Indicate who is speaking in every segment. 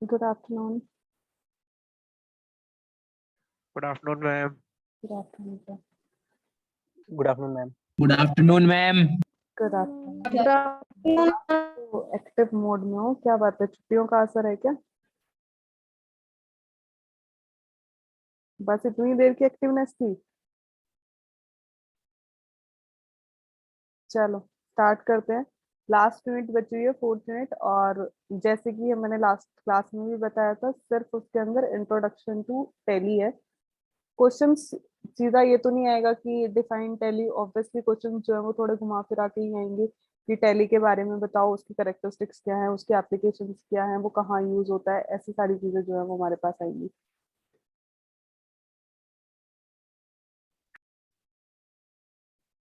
Speaker 1: Good afternoon.
Speaker 2: Good afternoon, ma'am.
Speaker 1: Good afternoon, sir.
Speaker 3: Good afternoon, ma'am.
Speaker 4: Good afternoon ma'am.
Speaker 1: Good afternoon. तो active mode में हो, क्या बात है? छुट्टियों का असर है क्या? बस इतनी देर की एक्टिवनेस थी? चलो स्टार्ट करते हैं। लास्ट यूनिट बची हुई है 4th यूनिट, और जैसे कि मैंने लास्ट क्लास में भी बताया था, सिर्फ उसके अंदर इंट्रोडक्शन टू टैली है। क्वेश्चंस सीधा ये तो नहीं आएगा कि डिफाइन टैली। ऑब्वियसली क्वेश्चंस जो है वो थोड़े घुमा फिरा के ही आएंगे कि टैली के बारे में बताओ, उसकी कैरेक्टरिस्टिक्स क्या है, उसके एप्लीकेशंस क्या है, वो कहाँ यूज होता है, ऐसी सारी चीजें जो है वो हमारे पास आएंगी।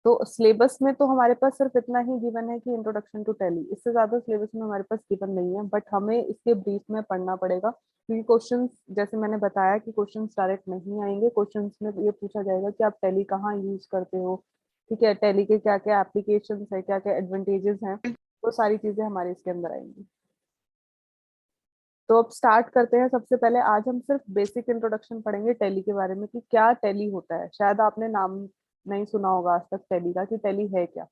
Speaker 1: तो सिलेबस में तो हमारे पास सिर्फ इतना ही गिवन है कि इंट्रोडक्शन टू टैली, इससे ज्यादा सिलेबस में हमारे पास गिवन नहीं है, बट हमें इसके ब्रीफ में पढ़ना पड़ेगा क्योंकि क्वेश्चंस, जैसे मैंने बताया कि क्वेश्चंस डायरेक्ट नहीं आएंगे। क्वेश्चंस में ये पूछा जाएगा कि आप टैली कहाँ यूज करते हो, ठीक है, टैली के क्या क्या एप्लीकेशंस है, क्या क्या एडवांटेजेस हैं, वो सारी चीजें हमारे इसके अंदर आएंगी। तो अब स्टार्ट करते हैं। सबसे पहले आज हम सिर्फ बेसिक इंट्रोडक्शन पढ़ेंगे टैली के बारे में कि क्या टैली होता है। शायद आपने नाम नहीं सुना होगा आज तक टैली का, कि टैली है क्या।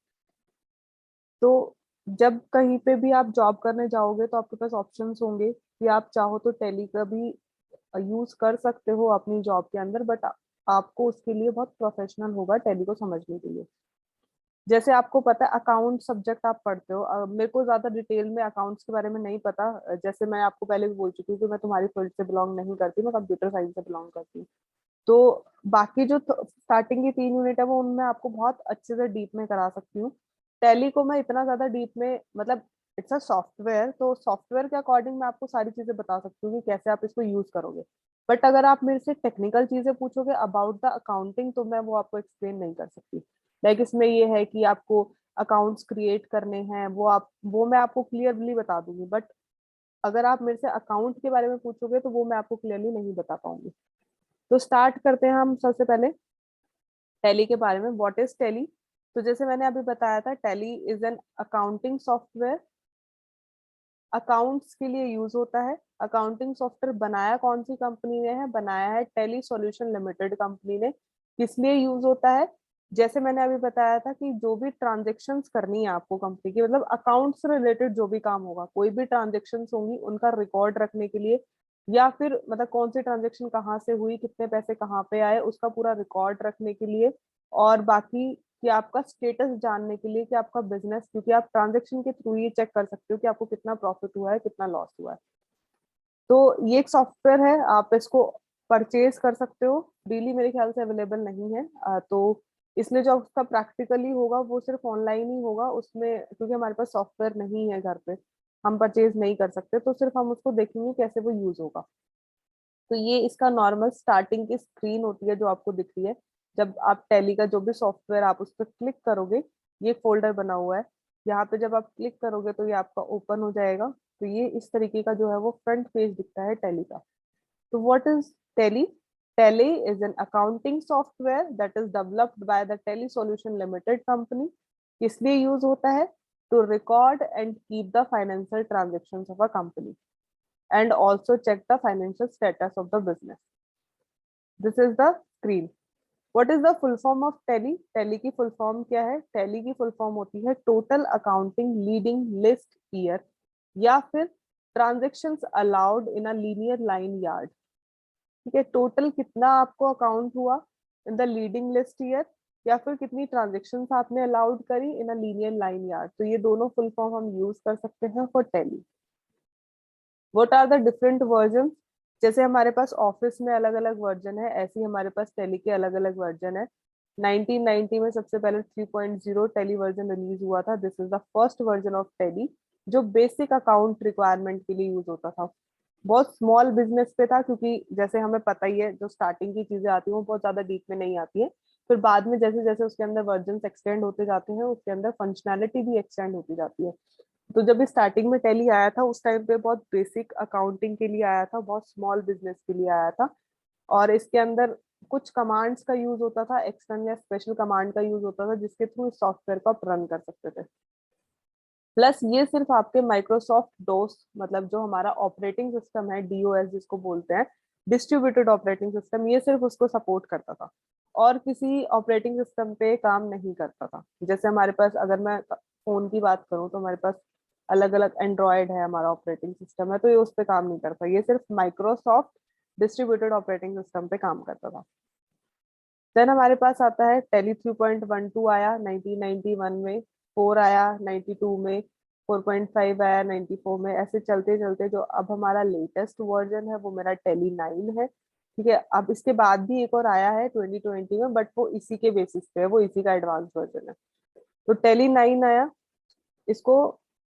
Speaker 1: तो जब कहीं पे भी आप जॉब करने जाओगे तो आपके पास ऑप्शंस होंगे कि आप चाहो तो टैली का भी यूज कर सकते हो अपनी जॉब के अंदर, बट आपको उसके लिए बहुत प्रोफेशनल होगा टैली को समझने के लिए। जैसे आपको पता है अकाउंट सब्जेक्ट आप पढ़ते हो, मेरे को ज्यादा डिटेल में अकाउंट्स के बारे में नहीं पता। जैसे मैं आपको पहले भी बोल चुकी हूँ कि मैं तुम्हारी फील्ड से बिलोंग नहीं करती, मैं कंप्यूटर साइंस से बिलोंग करती हूँ। तो बाकी जो स्टार्टिंग की 3 यूनिट है वो उनमें आपको बहुत अच्छे से डीप में करा सकती हूँ। टैली को मैं इतना ज्यादा डीप में, मतलब इट्स अ सॉफ्टवेयर, तो सॉफ्टवेयर के अकॉर्डिंग मैं आपको सारी चीजें बता सकती हूँ कि कैसे आप इसको यूज करोगे। बट अगर आप मेरे से टेक्निकल चीजें पूछोगे अबाउट द अकाउंटिंग तो मैं वो आपको एक्सप्लेन नहीं कर सकती। लाइक इसमें ये है कि आपको अकाउंट्स क्रिएट करने हैं, वो मैं आपको क्लियरली बता दूंगी, बट अगर आप मेरे से अकाउंट के बारे में पूछोगे तो वो मैं आपको क्लियरली नहीं बता पाऊंगी। तो स्टार्ट करते हैं हम सबसे पहले टैली के बारे में। What is tally? तो जैसे मैंने अभी बताया था, tally is an accounting software, accounts के लिए यूज होता है। अकाउंटिंग सॉफ्टवेयर बनाया कौन सी कंपनी ने है? बनाया है टैली सॉल्यूशन लिमिटेड कंपनी ने। किस लिए यूज होता है? जैसे मैंने अभी बताया था कि जो भी ट्रांजेक्शन्स करनी है आपको कंपनी की, मतलब अकाउंट से रिलेटेड जो भी काम होगा, कोई भी ट्रांजेक्शन्स होंगी उनका रिकॉर्ड रखने के लिए, या फिर मतलब कौन सी ट्रांजेक्शन कहाँ से हुई, कितने पैसे कहाँ पे आए, उसका पूरा रिकॉर्ड रखने के लिए, और बाकी कि आपका स्टेटस जानने के लिए कि आपका बिजनेस, क्योंकि आप ट्रांजेक्शन के थ्रू ये चेक कर सकते हो कि आपको कितना प्रॉफिट हुआ है, कितना लॉस हुआ है। तो ये एक सॉफ्टवेयर है, आप इसको परचेज कर सकते हो, डेली मेरे ख्याल से अवेलेबल नहीं है। तो इसलिए जो उसका प्रैक्टिकली होगा वो सिर्फ ऑनलाइन ही होगा उसमें, क्योंकि हमारे पास सॉफ्टवेयर नहीं है घर पे। हम परचेज नहीं कर सकते, तो सिर्फ हम उसको देखेंगे कैसे वो यूज होगा। तो ये इसका नॉर्मल स्टार्टिंग की स्क्रीन होती है जो आपको दिख रही है। जब आप टैली का जो भी सॉफ्टवेयर आप उस पर क्लिक करोगे, ये फोल्डर बना हुआ है, यहाँ पे जब आप क्लिक करोगे तो ये आपका ओपन हो जाएगा। तो ये इस तरीके का जो है वो फ्रंट पेज दिखता है टैली का। So what is Tally? Tally is an accounting software that is developed by the Tally Solution Limited company. किस लिए यूज होता है? To record and keep the financial transactions of a company and also check the financial status of the business. This is the screen. What is the full form of Tally? Tally की full form क्या है? Tally की full form होती है Total Accounting Leading List Year या फिर Transactions Allowed in a Linear Line Yard. ठीक है, टोटल कितना आपको अकाउंट हुआ in the leading list year, या फिर कितनी ट्रांजेक्शन्स आपने अलाउड करी इन अ लीनियर लाइन यार्ड। तो ये दोनों फुल फॉर्म हम यूज कर सकते हैं for Tally. What are the different version? जैसे हमारे पास ऑफिस में अलग अलग वर्जन है, ऐसे ही हमारे पास टैली के अलग अलग वर्जन है। 1990 में सबसे पहले 3.0 टैली वर्जन रिलीज हुआ था। This is the first version of tally जो बेसिक अकाउंट रिक्वायरमेंट के लिए यूज होता था। बहुत स्मॉल बिजनेस पे था, क्योंकि जैसे हमें पता ही है जो स्टार्टिंग की चीजें आती हैं वो बहुत ज्यादा डीप में नहीं आती है। फिर बाद में जैसे जैसे उसके अंदर वर्जन एक्सटेंड होते जाते हैं, उसके अंदर फंक्शनैलिटी भी एक्सटेंड होती जाती है। तो जब स्टार्टिंग में टैली आया था उस टाइम पे बहुत बेसिक अकाउंटिंग के लिए आया था, बहुत स्मॉल बिजनेस के लिए आया था। और इसके अंदर कुछ कमांड्स का यूज होता था, एक्सटर्नल या स्पेशल कमांड का यूज होता था, जिसके थ्रू इस सॉफ्टवेयर को आप रन कर सकते थे। प्लस ये सिर्फ आपके माइक्रोसॉफ्ट डोस, मतलब जो हमारा ऑपरेटिंग सिस्टम है डीओएस जिसको बोलते हैं, डिस्ट्रीब्यूटेड ऑपरेटिंग सिस्टम, ये सिर्फ उसको सपोर्ट करता था और किसी ऑपरेटिंग सिस्टम पे काम नहीं करता था। जैसे हमारे पास, अगर मैं फोन की बात करूं तो हमारे पास अलग अलग एंड्रॉयड है, हमारा ऑपरेटिंग सिस्टम है, तो ये उस पर काम नहीं करता, ये सिर्फ माइक्रोसॉफ्ट डिस्ट्रीब्यूटेड ऑपरेटिंग सिस्टम पे काम करता था। देन हमारे पास आता है टेली 3.12 आया 1991 में, 4 आया 92 में, 4.5 आया 94 में। ऐसे चलते चलते जो अब हमारा लेटेस्ट वर्जन है वो मेरा टेली 9 है। ठीक है, अब इसके बाद भी एक और आया है 2020 में, बट वो इसी के बेसिस पे है, वो इसी का एडवांस वर्जन है। तो टेली 9 आया, इसको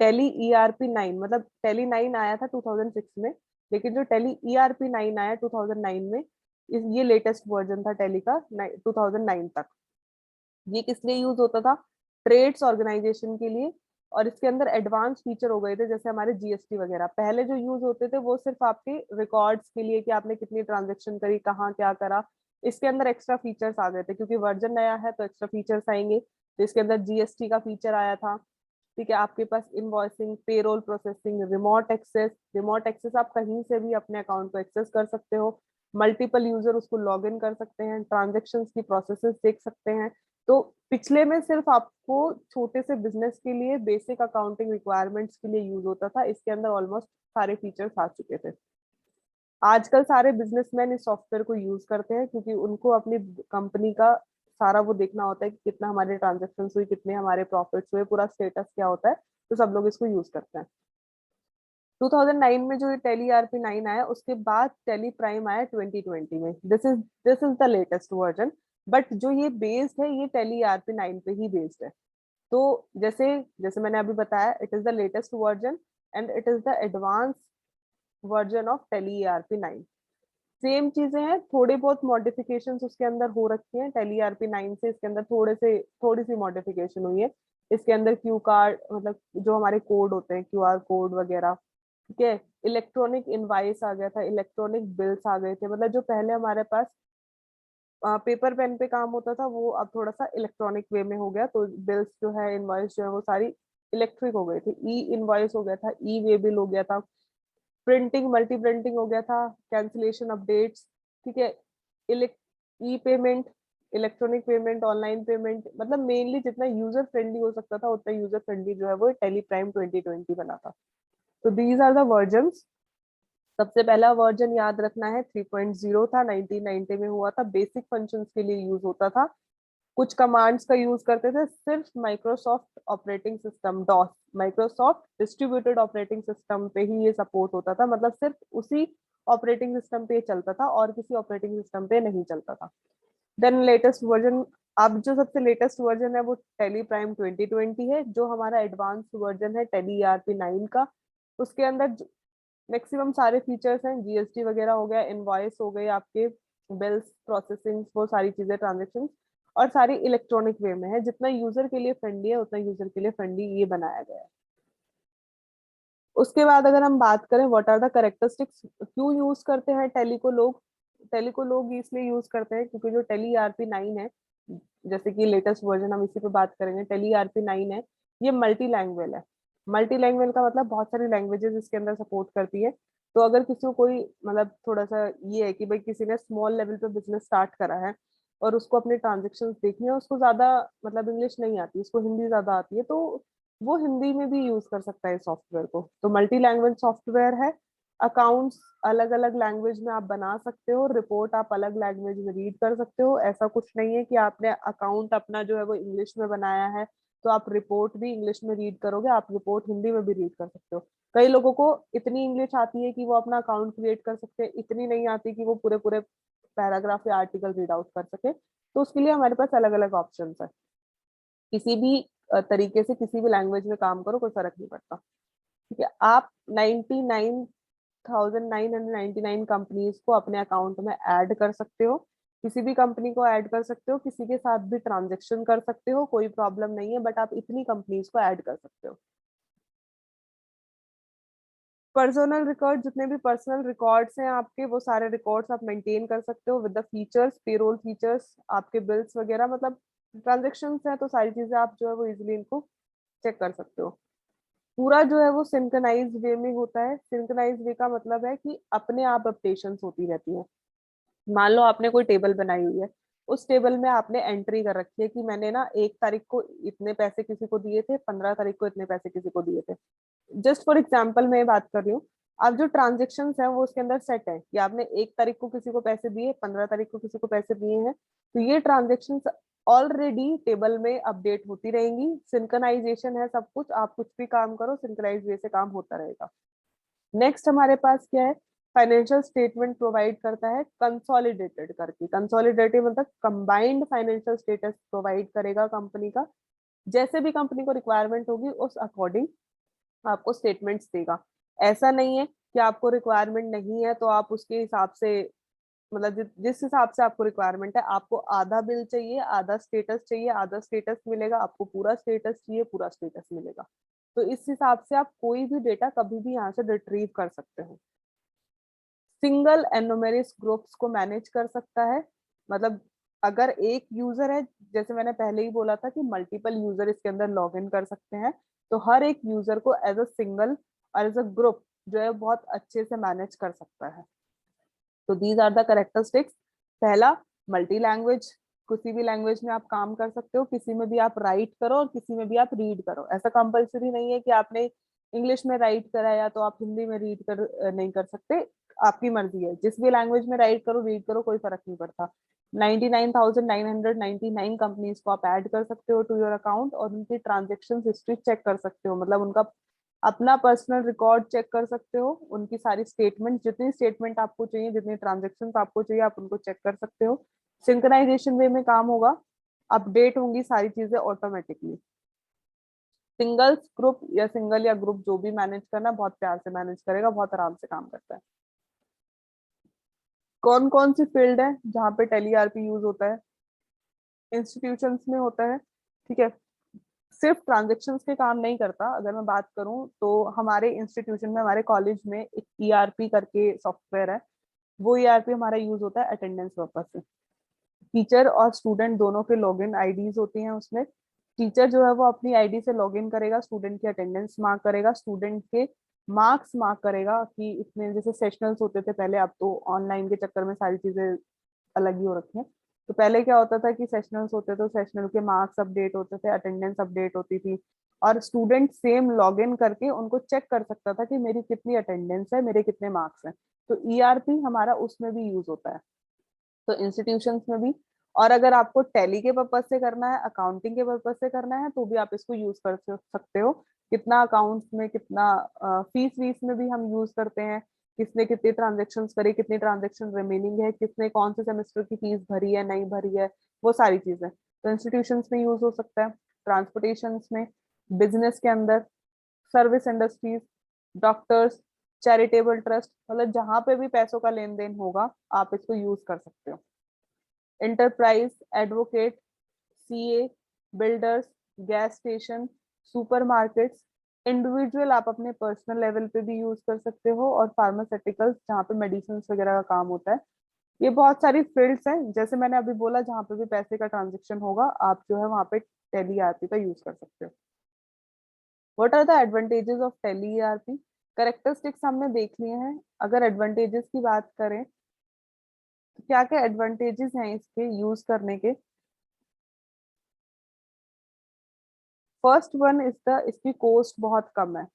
Speaker 1: टेली ईआरपी 9, मतलब टेली 9 आया था 2006 में, लेकिन जो टेली ईआरपी 9 आया 2009 में, ये लेटेस्ट वर्जन था टेली का 2009 तक। ये किस लिए यूज होता था? ट्रेड्स ऑर्गेनाइजेशन के लिए। और इसके अंदर एडवांस फीचर हो गए थे, जैसे हमारे जीएसटी वगैरह पहले जो यूज होते थे वो सिर्फ आपके रिकॉर्ड्स के लिए कि आपने कितनी ट्रांजेक्शन करी, कहाँ क्या करा। इसके अंदर एक्स्ट्रा फीचर्स आ गए थे, क्योंकि वर्जन नया है तो एक्स्ट्रा फीचर्स आएंगे। तो इसके अंदर जीएसटी का फीचर आया था। ठीक है, आपके पास invoicing, payroll processing, remote access. Remote access आप कहीं से भी अपने अकाउंट को एक्सेस कर सकते हो, मल्टीपल यूजर उसको लॉग इन कर सकते हैं, ट्रांजेक्शन्स की प्रोसेसेस देख सकते हैं। तो पिछले में सिर्फ आपको छोटे से बिजनेस के लिए बेसिक अकाउंटिंग रिक्वायरमेंट्स के लिए यूज होता था, इसके अंदर ऑलमोस्ट सारे फीचर्स आ चुके थे। आजकल सारे बिजनेसमैन इस सॉफ्टवेयर को यूज करते हैं, क्योंकि उनको अपनी कंपनी का सारा वो देखना होता है कि कितना हमारे ट्रांजेक्शन हुई, कितने हमारे प्रॉफिट्स हुए, पूरा स्टेटस क्या होता है, तो सब लोग इसको यूज करते हैं। 2009 में जो ये टेली आरपी 9 आया, उसके बाद टेली प्राइम आया 2020 में। This is the latest version, but जो ये बेस्ड है ये टेली आरपी 9 पे ही बेस्ड है। तो जैसे जैसे मैंने अभी बताया, it is the latest version and it is the advance version of Tally ERP 9। Same चीजें हैं, थोड़ी बहुत मॉडिफिकेशंस उसके अंदर हो रखी हैं। टेली आरपी 9 से इसके अंदर थोड़ी सी मॉडिफिकेशन हुई है। इसके अंदर क्यू कार्ड, मतलब जो हमारे कोड होते हैं, क्यूआर कोड वगैरह। ठीक है, इलेक्ट्रॉनिक इनवाइस आ गया था, इलेक्ट्रॉनिक बिल्स आ गए थे। मतलब जो पहले हमारे पास पेपर पेन पे काम होता था वो अब थोड़ा सा इलेक्ट्रॉनिक वे में हो गया। तो बिल्स जो है, इनवाइस जो है, वो सारी इलेक्ट्रिक हो गई थी। ई इनवाइस हो गया था, ई वे बिल हो गया था, प्रिंटिंग मल्टी प्रिंटिंग हो गया था, कैंसिलेशन अपडेट्स। ठीक है, e payment, electronic payment, online payment, मतलब मेनली जितना यूजर फ्रेंडली हो सकता था उतना यूजर फ्रेंडली जो है वो टेली प्राइम 2020 बना था। तो दीज आर द वर्जन्स। सबसे पहला वर्जन याद रखना है 3.0 था, 1990 में हुआ था, बेसिक फंक्शंस के लिए यूज होता था। कुछ कमांड्स का यूज करते थे, सिर्फ Microsoft operating system DOS, Microsoft distributed operating system पे ही ये सपोर्ट होता था, मतलब सिर्फ उसी ऑपरेटिंग सिस्टम पे चलता था और किसी ऑपरेटिंग सिस्टम पे नहीं चलता था। देन लेटेस्ट वर्जन, अब जो सबसे लेटेस्ट वर्जन है वो टेली प्राइम 2020 है, जो हमारा एडवांस वर्जन है टेली आरपी 9 का। उसके अंदर मैक्सिमम सारे फीचर्स हैं, जीएसटी वगैरह हो गया, इनवॉइस हो गए, आपके बिल्स प्रोसेसिंग, वो सारी चीजें, ट्रांजेक्शन, और सारी इलेक्ट्रॉनिक वे में है। जितना यूजर के लिए फ्रेंडली है उतना यूजर के लिए फ्रेंडली ये बनाया गया है। उसके बाद अगर हम बात करें व्हाट आर द कैरेक्टरिस्टिक्स, क्यों यूज करते हैं टैली को लोग, टैली को लोग इसलिए यूज करते हैं क्योंकि जो टैली ईआरपी 9 है, जैसे कि लेटेस्ट वर्जन हम इसी पे बात करेंगे, टैली ईआरपी 9 है, ये मल्टी लैंग्वेज है। मल्टी लैंग्वेज का मतलब बहुत सारी लैंग्वेजेस इसके अंदर सपोर्ट करती है। तो अगर किसी को कोई मतलब थोड़ा सा ये है कि भाई किसी ने स्मॉल लेवल पे बिजनेस स्टार्ट करा है और उसको अपने ट्रांजेक्शन देखनी है, उसको ज्यादा मतलब इंग्लिश नहीं आती, उसको हिंदी ज्यादा आती है, तो वो हिंदी में भी यूज कर सकता है सॉफ्टवेयर को। तो मल्टी लैंग्वेज सॉफ्टवेयर है। अकाउंट्स अलग अलग लैंग्वेज में आप बना सकते हो, रिपोर्ट आप अलग लैंग्वेज में रीड कर सकते हो। ऐसा कुछ नहीं है कि आपने अकाउंट अपना जो है वो इंग्लिश में बनाया है तो आप रिपोर्ट भी इंग्लिश में रीड करोगे, आप रिपोर्ट हिंदी में भी रीड कर सकते हो। कई लोगों को इतनी इंग्लिश आती है कि वो अपना अकाउंट क्रिएट कर सकते हैं, इतनी नहीं आती कि वो पूरे पूरे पैराग्राफ या आर्टिकल रीड आउट कर सके, तो उसके लिए हमारे पास अलग अलग ऑप्शन है। किसी भी तरीके से किसी भी लैंग्वेज में काम करो, कोई फर्क नहीं पड़ता। ठीक है, आप 99,999 कंपनीज को अपने अकाउंट में ऐड कर सकते हो, किसी भी कंपनी को ऐड कर सकते हो, किसी के साथ भी ट्रांजेक्शन कर सकते हो, कोई प्रॉब्लम नहीं है, बट आप इतनी कंपनीज को ऐड कर सकते हो। पर्सनल रिकॉर्ड, जितने भी पर्सनल रिकॉर्ड्स हैं आपके, वो सारे रिकॉर्ड्स आप मेंटेन कर सकते हो with the features, payroll features, आपके बिल्स वगैरह, मतलब ट्रांजेक्शन है तो सारी चीजें आप जो है वो इजिली इनको चेक कर सकते हो। पूरा जो है वो सिंक्रनाइज वे में होता है। सिंक्रनाइज वे का मतलब है कि अपने आप अपडेशंस होती रहती है। मान लो आपने कोई टेबल बनाई हुई है, उस टेबल में आपने एंट्री कर रखी है कि मैंने ना 1 तारीख को इतने पैसे किसी को दिए थे, 15 तारीख को इतने पैसे किसी को दिए थे। जस्ट फॉर एग्जाम्पल मैं बात कर रही हूँ। अब जो ट्रांजेक्शन है वो उसके अंदर सेट है कि आपने 1 तारीख को किसी को पैसे दिए, 15 तारीख को किसी को पैसे दिए हैं, तो ये ट्रांजेक्शन ऑलरेडी टेबल में अपडेट होती रहेंगी। सिंक्रनाइजेशन है सब कुछ, आप कुछ भी काम करो सिंक्रनाइज वे से काम होता रहेगा। नेक्स्ट हमारे पास क्या है, फाइनेंशियल स्टेटमेंट प्रोवाइड करता है कंसोलिडेटेड करके। कंसोलिडेटेड मतलब कंबाइंड फाइनेंशियल स्टेटस प्रोवाइड करेगा कंपनी का। जैसे भी कंपनी को रिक्वायरमेंट होगी उस अकॉर्डिंग आपको स्टेटमेंट्स देगा। ऐसा नहीं है कि आपको रिक्वायरमेंट नहीं है तो आप उसके हिसाब से, मतलब जिस हिसाब से आपको रिक्वायरमेंट है, आपको आधा बिल चाहिए, आधा स्टेटस चाहिए, आधा स्टेटस मिलेगा, आपको पूरा स्टेटस चाहिए, पूरा स्टेटस मिलेगा। तो इस हिसाब से आप कोई भी डेटा कभी भी यहाँ से रिट्रीव कर सकते हो। सिंगल एनोमेरिस ग्रुप्स को मैनेज कर सकता है। मतलब अगर एक यूजर है, जैसे मैंने पहले ही बोला था कि मल्टीपल यूजर इसके अंदर लॉग इन कर सकते हैं, तो हर एक यूजर को एज अ सिंगल और एज अ ग्रुप जो है बहुत अच्छे से मैनेज कर सकता है। तो दीज आर द कैरेक्टरिस्टिक्स। पहला, मल्टी लैंग्वेज, किसी भी लैंग्वेज में आप काम कर सकते हो, किसी में भी आप राइट करो और किसी में भी आप रीड करो। ऐसा कंपलसरी नहीं है कि आपने इंग्लिश में राइट करा या तो आप हिंदी में रीड कर नहीं कर सकते, आपकी मर्जी है, जिस भी लैंग्वेज में राइट करो रीड करो, कोई फर्क नहीं पड़ता। 99,999 कंपनीज को आप ऐड कर सकते हो टू योर अकाउंट और उनकी ट्रांजेक्शन हिस्ट्री चेक कर सकते हो, मतलब उनका अपना पर्सनल रिकॉर्ड चेक कर सकते हो, उनकी सारी स्टेटमेंट, जितनी स्टेटमेंट आपको चाहिए, जितनी ट्रांजेक्शन आपको चाहिए, आप उनको चेक कर सकते हो। सिंक्रोनाइजेशन वे में काम होगा, अपडेट होंगी सारी चीजें ऑटोमेटिकली। सिंगल ग्रुप या सिंगल या ग्रुप जो भी मैनेज करना, बहुत प्यार से मैनेज करेगा, बहुत आराम से काम करता है। कौन कौन सी फील्ड है जहाँ पे टेली आरपी यूज होता है? इंस्टीट्यूशंस में होता है। ठीक है, सिर्फ ट्रांजेक्शन्स के काम नहीं करता। अगर मैं बात करूं तो हमारे इंस्टीट्यूशन में, हमारे कॉलेज में एक ईआरपी करके सॉफ्टवेयर है, वो ईआरपी हमारा यूज होता है अटेंडेंस पर्पज से। टीचर और स्टूडेंट दोनों के लॉगिन आईडीज होती हैं उसमें। टीचर जो है वो अपनी आईडी से लॉगिन करेगा, स्टूडेंट की अटेंडेंस मार्क करेगा, स्टूडेंट के मार्क्स मार्क करेगा कि इसमें, जैसे सेशनल्स होते थे पहले, अब तो ऑनलाइन के चक्कर में सारी चीजें अलग ही हो रखी हैं। तो पहले क्या होता था कि सेशनल्स होते थे, सेशनल के मार्क्स अपडेट होते थे, अटेंडेंस अपडेट होती थी, और स्टूडेंट सेम लॉगिन करके उनको चेक कर सकता था कि मेरी कितनी अटेंडेंस है, मेरे कितने मार्क्स हैं। तो ईआरपी हमारा उसमें भी यूज होता है, तो इंस्टीट्यूशंस में भी। और अगर आपको टैली के पर्पज से करना है, अकाउंटिंग के पर्पज से करना है, तो भी आप इसको यूज कर सकते हो। कितना अकाउंट्स में, कितना फीस वीस में भी हम यूज करते हैं, किसने कितनी ट्रांजेक्शन करी, कितनी ट्रांजेक्शन रिमेनिंग है, किसने कौन से सेमेस्टर की फीस भरी है नहीं भरी है, वो सारी चीजें तो इंस्टीट्यूशंस में यूज हो सकता है। ट्रांसपोर्टेशन में, बिजनेस के अंदर, service industries, doctors, charitable trust, मतलब जहां पे भी पैसों का लेन देन होगा आप इसको यूज कर सकते हो। Enterprise, advocate, CA, builders, gas station, supermarkets, individual आप अपने पर्सनल लेवल पे भी यूज कर सकते हो, और फार्मास्यूटिकल्स जहाँ पे मेडिसिन वगैरह का काम होता है। ये बहुत सारी फील्ड्स हैं, जैसे मैंने अभी बोला जहाँ पे भी पैसे का ट्रांजेक्शन होगा आप जो है वहाँ पे टेली ईआरपी का यूज कर सकते हो। What are the advantages of Tally ERP? Characteristics हमने देख लिए हैं। अगर एडवांटेजेस की बात करें तो क्या क्या एडवांटेजेस हैं इसके यूज करने के? फर्स्ट वन इज द इसकी कॉस्ट बहुत कम है,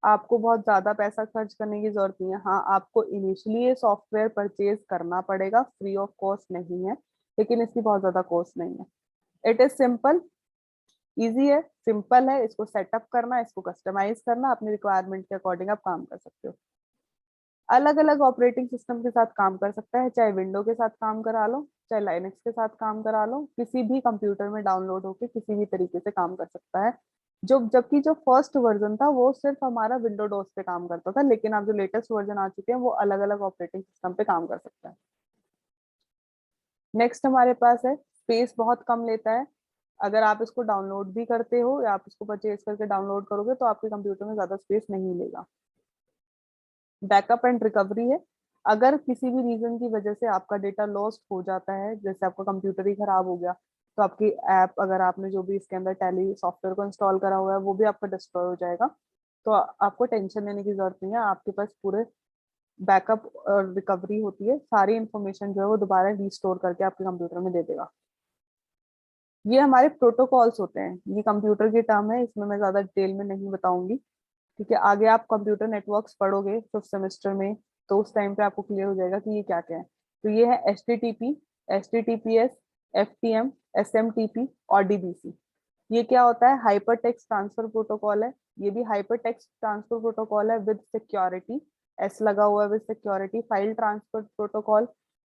Speaker 1: आपको बहुत ज्यादा पैसा खर्च करने की जरूरत नहीं है। हाँ, आपको इनिशियली ये सॉफ्टवेयर परचेज करना पड़ेगा, फ्री ऑफ कॉस्ट नहीं है, लेकिन इसकी बहुत ज्यादा कॉस्ट नहीं है। इट इज सिंपल, इजी है, सिंपल है इसको सेटअप करना, इसको कस्टमाइज करना, अपनी रिक्वायरमेंट के अकॉर्डिंग आप काम कर सकते हो। अलग अलग ऑपरेटिंग सिस्टम के साथ काम कर सकता है, चाहे विंडो के साथ काम करा लो, चाहे लाइनक्स के साथ काम करा लो, किसी भी कंप्यूटर में डाउनलोड होकर किसी भी तरीके से काम कर सकता है। जो जबकि जो फर्स्ट वर्जन था वो सिर्फ हमारा विंडो डोस पे काम करता था, लेकिन अब जो लेटेस्ट वर्जन आ चुके हैं वो अलग अलग ऑपरेटिंग सिस्टम पे काम कर सकता है। नेक्स्ट हमारे पास है स्पेस बहुत कम लेता है। अगर आप इसको डाउनलोड भी करते हो या आप इसको परचेज करके डाउनलोड करोगे तो आपके कंप्यूटर में ज्यादा स्पेस नहीं लेगा। बैकअप एंड रिकवरी है, अगर किसी भी रीजन की वजह से आपका डेटा लॉस्ट हो जाता है, जैसे आपका कंप्यूटर ही खराब हो गया, तो आपकी ऐप, अगर आपने जो भी इसके अंदर टैली सॉफ्टवेयर को इंस्टॉल करा हुआ है वो भी आपका डिस्ट्रॉय हो जाएगा। तो आपको टेंशन लेने की जरूरत नहीं है, आपके पास पूरे बैकअप और रिकवरी होती है, सारी इंफॉर्मेशन जो है वो दोबारा रिस्टोर करके आपके कंप्यूटर में दे देगा। ये हमारे प्रोटोकॉल्स होते हैं, ये कंप्यूटर की टर्म है, इसमें मैं ज्यादा डिटेल में नहीं बताऊंगी, क्योंकि आगे आप कंप्यूटर नेटवर्क्स पढ़ोगे फिफ्थ सेमेस्टर में, तो उस टाइम पे आपको क्लियर हो जाएगा कि ये क्या क्या है। तो ये है HTTP, HTTPS, FTM, SMTP और DBC। ये क्या होता है? हाइपर टेक्स्ट ट्रांसफर प्रोटोकॉल है, ये भी हाइपर टेक्स्ट ट्रांसफर प्रोटोकॉल है विद सिक्योरिटी, एस लगा हुआ है, with security. File transfer protocol,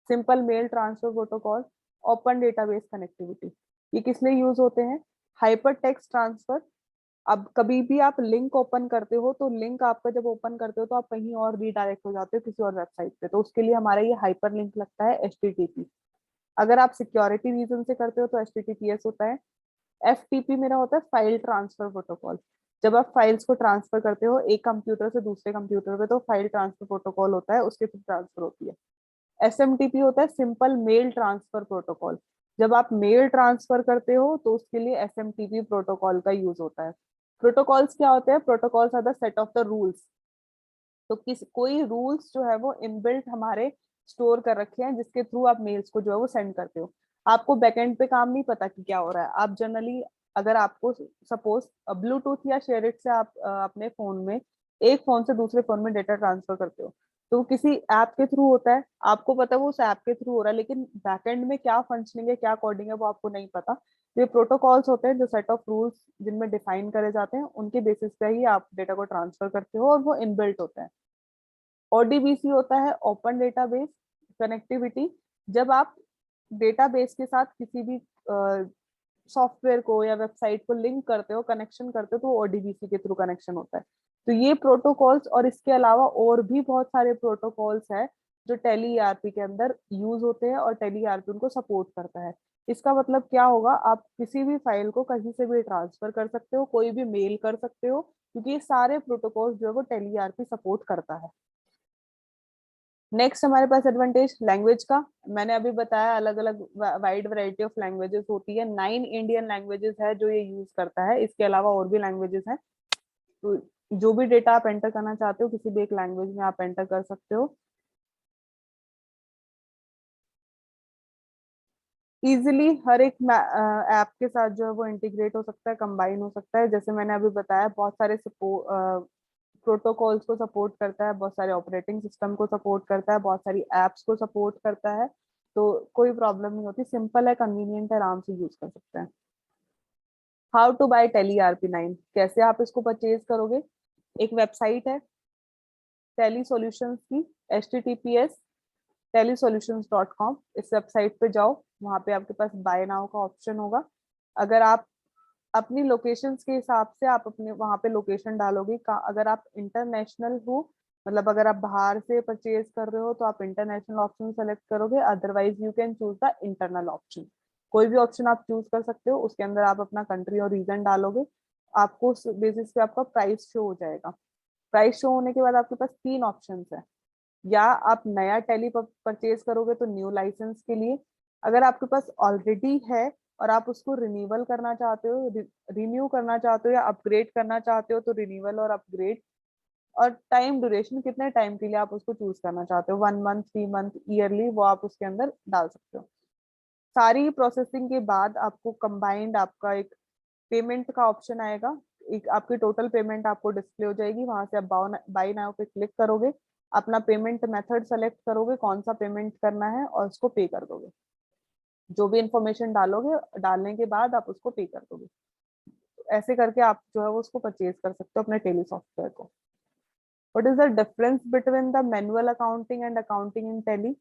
Speaker 1: simple mail transfer protocol, open database connectivity. ये किस लिए यूज होते हैं? हाइपर टेक्स्ट ट्रांसफर, अब कभी भी आप लिंक ओपन करते हो तो लिंक आपका जब ओपन करते हो तो आप कहीं और रीडायरेक्ट हो जाते हो किसी और वेबसाइट पे, तो उसके लिए हमारा ये हाइपर लिंक लगता है HTTP। अगर आप सिक्योरिटी रीजन से करते हो तो HTTPS होता है। FTP मेरा होता है फाइल ट्रांसफर प्रोटोकॉल, जब आप फाइल्स को ट्रांसफर करते हो एक कंप्यूटर से दूसरे कंप्यूटर पे तो फाइल ट्रांसफर प्रोटोकॉल होता है, उसके थ्रू ट्रांसफर होती है। SMTP होता है सिंपल मेल ट्रांसफर प्रोटोकॉल, जब आप मेल ट्रांसफर करते हो तो उसके लिए SMTP प्रोटोकॉल का यूज होता है। प्रोटोकॉल्स क्या होते हैं? Protocols are the set of the rules, तो किस कोई रूल्स जो है वो इनबिल्ट हमारे स्टोर कर रखे हैं जिसके थ्रू आप मेल्स को जो है वो सेंड करते हो। आपको बैकएंड पे काम नहीं पता कि क्या हो रहा है, आप जनरली अगर आपको सपोज ब्लूटूथ या शेयरिट से आप अपने फोन में एक फोन से दूसरे फोन में डेटा ट्रांसफर करते हो, तो वो किसी ऐप के थ्रू होता है, आपको पता है वो उस ऐप के थ्रू हो रहा है, लेकिन बैकएंड में क्या फंक्शनिंग है, क्या कोडिंग है, वो आपको नहीं पता। तो ये प्रोटोकॉल्स होते हैं जो सेट ऑफ रूल्स जिनमें डिफाइन करे जाते हैं, उनके बेसिस पे ही आप डेटा को ट्रांसफर करते हो और वो इनबिल्ट होता है। ODBC होता है ओपन डेटाबेस कनेक्टिविटी, जब आप डेटाबेस के साथ किसी भी सॉफ्टवेयर को या वेबसाइट को लिंक करते हो, कनेक्शन करते हो, तो ODBC के थ्रू कनेक्शन होता है। तो ये प्रोटोकॉल्स और इसके अलावा और भी बहुत सारे प्रोटोकॉल्स हैं जो टेली ईआरपी के अंदर यूज होते हैं और टेली ईआरपी उनको सपोर्ट करता है। इसका मतलब क्या होगा? आप किसी भी फाइल को कहीं से भी ट्रांसफर कर सकते हो, कोई भी मेल कर सकते हो, क्योंकि ये सारे प्रोटोकॉल्स जो है वो टेली ईआरपी सपोर्ट करता है। नेक्स्ट हमारे पास एडवांटेज लैंग्वेज का, मैंने अभी बताया अलग अलग वाइड वैरायटी ऑफ लैंग्वेजेस होती है, 9 इंडियन लैंग्वेजेस है जो ये यूज करता है, इसके अलावा और भी लैंग्वेजेस हैं। तो जो भी डेटा आप एंटर करना चाहते हो किसी भी एक लैंग्वेज में आप एंटर कर सकते हो। इजिली हर एक ऐप के साथ जो है वो इंटीग्रेट हो सकता है, कंबाइन हो सकता है, जैसे मैंने अभी बताया बहुत सारे प्रोटोकॉल्स को सपोर्ट करता है, बहुत सारे ऑपरेटिंग सिस्टम को सपोर्ट करता है, बहुत सारी एप्स को सपोर्ट करता है, तो कोई प्रॉब्लम नहीं होती, सिंपल है, कन्वीनियंट है, आराम से यूज कर सकते हैं। How to bye tele RP9, कैसे आप इसको परचेज करोगे? एक वेबसाइट है टेली सॉल्यूशंस की, HTTPS telisolutions.com, इस वेबसाइट पे जाओ, वहां पे आपके पास बाय नाउ का ऑप्शन होगा। अगर आप अपनी लोकेशंस के हिसाब से आप अपने वहां पे लोकेशन डालोगे। अगर आप इंटरनेशनल हो, मतलब अगर आप बाहर से परचेज कर रहे हो तो आप इंटरनेशनल ऑप्शन सेलेक्ट करोगे, otherwise you can choose the internal option. कोई भी ऑप्शन आप चूज कर सकते हो, उसके अंदर आप अपना कंट्री और रीजन डालोगे, आपको उस बेसिस पे आपका प्राइस शो हो जाएगा। प्राइस शो होने के बाद आपके पास तीन ऑप्शन है। या आप नया टैली परचेज करोगे तो न्यू लाइसेंस के लिए, अगर आपके पास ऑलरेडी है और आप उसको रिन्यूअल करना चाहते हो, रिन्यू करना चाहते हो या अपग्रेड करना चाहते हो तो रिन्यूअल और अपग्रेड। और टाइम ड्यूरेशन, कितने टाइम के लिए आप उसको चूज करना चाहते हो, 1 मंथ, 3 मंथ, ईयरली, वो आप उसके अंदर डाल सकते हो। सारी प्रोसेसिंग के बाद आपको कंबाइंड आपका एक पेमेंट का ऑप्शन आएगा। एक आपकी टोटल पेमेंट आपको डिस्प्ले हो जाएगी, वहां से आप बाय नाउ पे क्लिक करोगे, अपना पेमेंट मेथड सेलेक्ट करोगे, कौन सा पेमेंट करना है, और उसको पे कर दोगे। जो भी इंफॉर्मेशन डालोगे, डालने के बाद आप उसको पे कर दोगे। ऐसे करके आप जो है वो उसको परचेज कर सकते हो अपने टेली सॉफ्टवेयर को। What is the difference between the manual accounting and accounting in tally?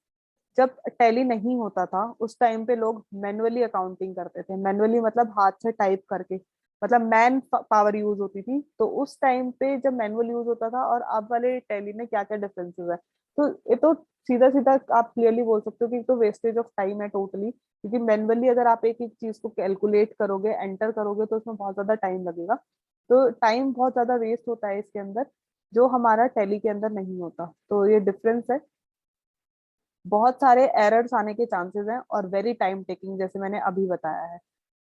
Speaker 1: जब टैली नहीं होता था उस टाइम पे लोग मैनुअली अकाउंटिंग करते थे। मैनुअली मतलब हाथ से टाइप करके, मतलब मैन पावर यूज होती थी। तो उस टाइम पे जब मैनुअल यूज होता था और अब वाले टैली में क्या क्या डिफरेंसेस है, तो ये तो सीधा सीधा आप क्लियरली बोल सकते हो कि तो वेस्टेज ऑफ टाइम है टोटली। क्योंकि मैनुअली अगर आप एक एक चीज को कैलकुलेट करोगे, एंटर करोगे, तो उसमें बहुत ज्यादा टाइम लगेगा। तो टाइम बहुत ज्यादा वेस्ट होता है इसके अंदर, जो हमारा टैली के अंदर नहीं होता। तो ये डिफरेंस है। बहुत सारे एरर्स आने के चांसेस हैं और वेरी टाइम टेकिंग, जैसे मैंने अभी बताया है।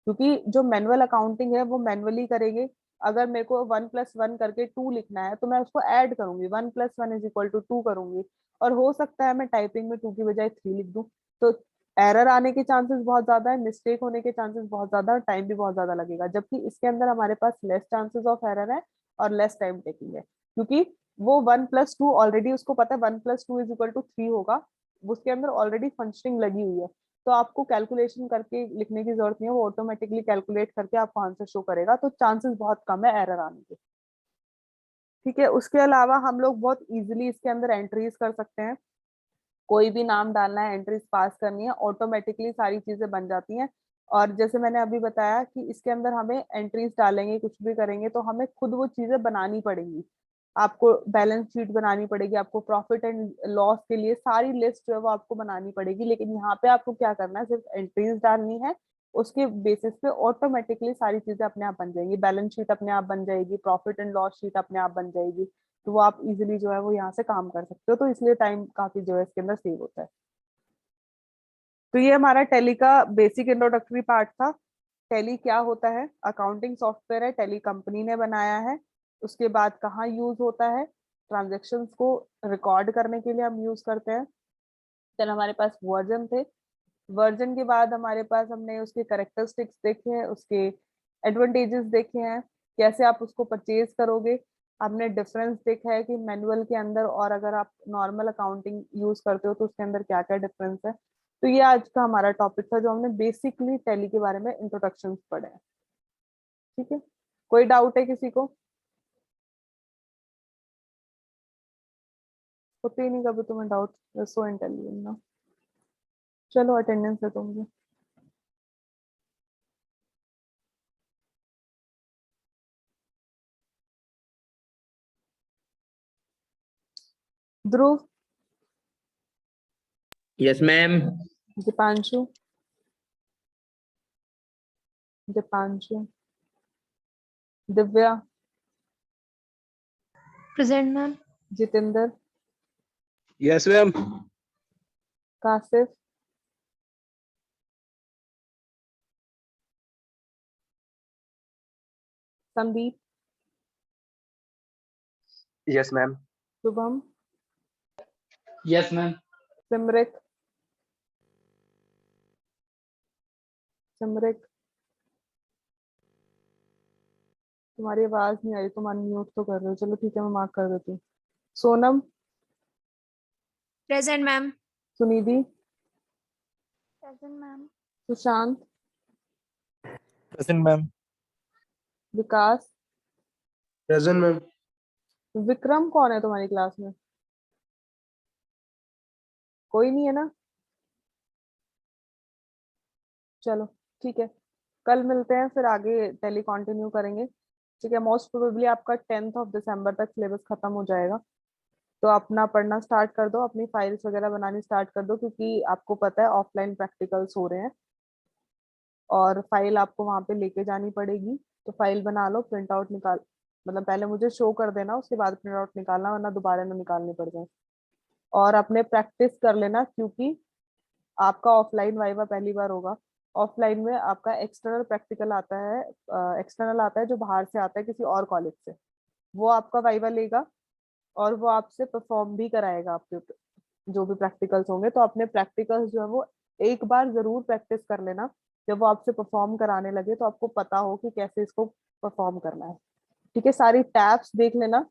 Speaker 1: क्योंकि जो मैनुअल अकाउंटिंग है वो मैनुअली करेंगे। अगर मेरे को 1+1 करके 2 लिखना है तो मैं उसको ऐड करूंगी, 1+1 = 2 करूंगी। और हो सकता है मैं टाइपिंग में 2 की बजाय 3 लिख दूं। तो एरर आने के चांसेस बहुत ज्यादा है, मिस्टेक होने के चांसेस बहुत ज्यादा, और टाइम भी बहुत ज्यादा लगेगा। जबकि इसके अंदर हमारे पास लेस चांसेस ऑफ एरर है और लेस टाइम टेकिंग है। क्योंकि वो 1+2 ऑलरेडी उसको पता है 1+2 = 3 होगा, उसके अंदर ऑलरेडी फंक्शनिंग लगी हुई है। तो आपको कैलकुलेशन करके लिखने की जरूरत नहीं है, वो ऑटोमेटिकली कैलकुलेट करके आपको आंसर शो करेगा। तो चांसेस बहुत कम है एरर आने के। ठीक है, उसके अलावा हम लोग बहुत इजीली इसके अंदर एंट्रीज कर सकते हैं। कोई भी नाम डालना है, एंट्रीज पास करनी है, ऑटोमेटिकली सारी चीजें बन जाती हैं। और जैसे मैंने अभी बताया कि इसके अंदर हमें एंट्रीज डालेंगे, कुछ भी करेंगे तो हमें खुद वो चीजें बनानी पड़ेंगी। आपको बैलेंस शीट बनानी पड़ेगी, आपको प्रॉफिट एंड लॉस के लिए सारी लिस्ट जो है वो आपको बनानी पड़ेगी। लेकिन यहाँ पे आपको क्या करना है, सिर्फ एंट्रीज डालनी है। उसके बेसिस पे ऑटोमेटिकली सारी चीजें अपने आप बन जाएंगी, बैलेंस शीट अपने आप बन जाएगी, प्रॉफिट एंड लॉस शीट अपने आप बन जाएगी। तो वो आप इजीली जो है वो यहाँ से काम कर सकते हो। तो इसलिए टाइम काफी जो है इसके अंदर सेव होता है। तो ये हमारा टैली का बेसिक इंट्रोडक्टरी पार्ट था। टैली क्या होता है? अकाउंटिंग सॉफ्टवेयर है, टैली कंपनी ने बनाया है। उसके बाद कहाँ यूज होता है? ट्रांजेक्शन्स को रिकॉर्ड करने के लिए हम यूज करते हैं। देन हमारे पास वर्जन थे। वर्जन के बाद हमारे पास हमने उसके करेक्टरिस्टिक्स देखे हैं, उसके एडवांटेजेस देखे हैं, कैसे आप उसको परचेज करोगे। हमने डिफरेंस देखा है कि मैनुअल के अंदर और अगर आप नॉर्मल अकाउंटिंग यूज करते हो तो उसके अंदर क्या क्या डिफरेंस है। तो ये आज का हमारा टॉपिक था, जो हमने बेसिकली टैली के बारे में इंट्रोडक्शन पढ़े हैं। ठीक है, कोई डाउट है किसी को? होते ही नहीं कभी तुम्हें डाउट, सो इंटेलिजेंट ना। चलो अटेंडेंस है तो मुझे। Dhruv,
Speaker 4: yes ma'am.
Speaker 1: Deepanshu, Deepanshu, Divya,
Speaker 5: present ma'am.
Speaker 1: Jitendra,
Speaker 3: yes ma'am.
Speaker 1: Kashif, Sandeep,
Speaker 3: yes ma'am.
Speaker 1: Shubham,
Speaker 4: yes ma'am.
Speaker 1: Simrit, Simrit, तुम्हारी आवाज नहीं आ रही, तुम अनम्यूट तो कर रहे हो। चलो ठीक है, मैं मार्क कर देती हूँ। Sonam,
Speaker 5: present ma'am.
Speaker 1: Sunidhi,
Speaker 5: present ma'am.
Speaker 1: Sushant,
Speaker 3: present ma'am.
Speaker 1: Vikas.
Speaker 3: Present ma'am.
Speaker 1: Vikram कौन है तुम्हारी क्लास में? कोई नहीं है ना? चलो ठीक है, कल मिलते हैं, फिर आगे टेली कंटिन्यू करेंगे। ठीक है, मोस्ट प्रोबेबली आपका 10th ऑफ दिसंबर तक सिलेबस खत्म हो जाएगा। तो अपना पढ़ना स्टार्ट कर दो, अपनी फाइल्स वगैरह बनानी स्टार्ट कर दो, क्योंकि आपको पता है ऑफलाइन प्रैक्टिकल्स हो रहे हैं और फाइल आपको वहां पे लेके जानी पड़ेगी। तो फाइल बना लो, प्रिंट आउट निकाल, मतलब पहले मुझे शो कर देना, उसके बाद प्रिंट आउट निकालना, वरना दोबारा ना निकालने पड़ जाए। और अपने प्रैक्टिस कर लेना, क्योंकि आपका ऑफलाइन वाइवा पहली बार होगा। ऑफलाइन में आपका एक्सटर्नल प्रैक्टिकल आता है, एक्सटर्नल आता है जो बाहर से आता है किसी और कॉलेज से, वो आपका वाइवा लेगा और वो आपसे परफॉर्म भी कराएगा आपके जो भी प्रैक्टिकल्स होंगे। तो अपने प्रैक्टिकल्स जो है वो एक बार जरूर प्रैक्टिस कर लेना, जब वो आपसे परफॉर्म कराने लगे तो आपको पता हो कि कैसे इसको परफॉर्म करना है। ठीक है, सारी टैब्स देख लेना,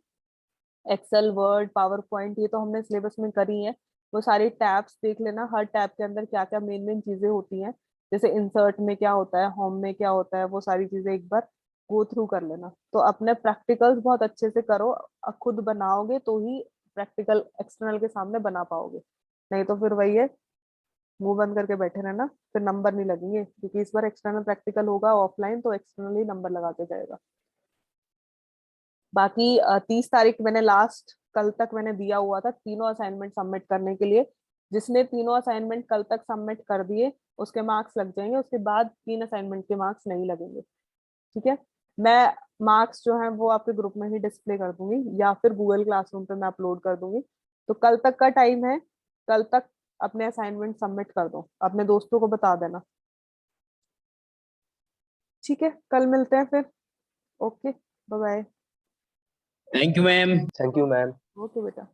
Speaker 1: एक्सेल, वर्ड, पावर पॉइंट, ये तो हमने सिलेबस में करी है। वो सारी टैब्स देख लेना, हर टैब के अंदर क्या क्या मेन मेन चीजें होती हैं, जैसे इंसर्ट में क्या होता है, होम में क्या होता है, वो सारी चीजें एक बार गो थ्रू कर लेना। तो अपने प्रैक्टिकल्स बहुत अच्छे से करो, खुद बनाओगे तो ही प्रैक्टिकल एक्सटर्नल के सामने बना पाओगे, नहीं तो फिर वही है, मुंह बंद करके बैठे रहना, फिर नंबर नहीं लगेंगे। क्योंकि इस बार एक्सटर्नल प्रैक्टिकल होगा ऑफलाइन, तो एक्सटर्नल ही नंबर लगाते जाएगा। बाकी 30 तारीख मैंने लास्ट, कल तक मैंने दिया हुआ था तीनों असाइनमेंट सबमिट करने के लिए। जिसने तीनों असाइनमेंट कल तक सबमिट कर दिए उसके मार्क्स लग जाएंगे, उसके बाद 3 असाइनमेंट के मार्क्स नहीं लगेंगे। ठीक है, मैं मार्क्स जो है वो आपके ग्रुप में ही डिस्प्ले कर दूंगी या फिर गूगल क्लासरूम पे मैं अपलोड कर दूंगी। तो कल तक का टाइम है, कल तक अपने असाइनमेंट सबमिट कर दो, अपने दोस्तों को बता देना। ठीक है, कल मिलते हैं फिर। Okay, bye bye.
Speaker 4: Thank you, ma'am.
Speaker 3: Thank you, ma'am.
Speaker 1: Okay बेटा।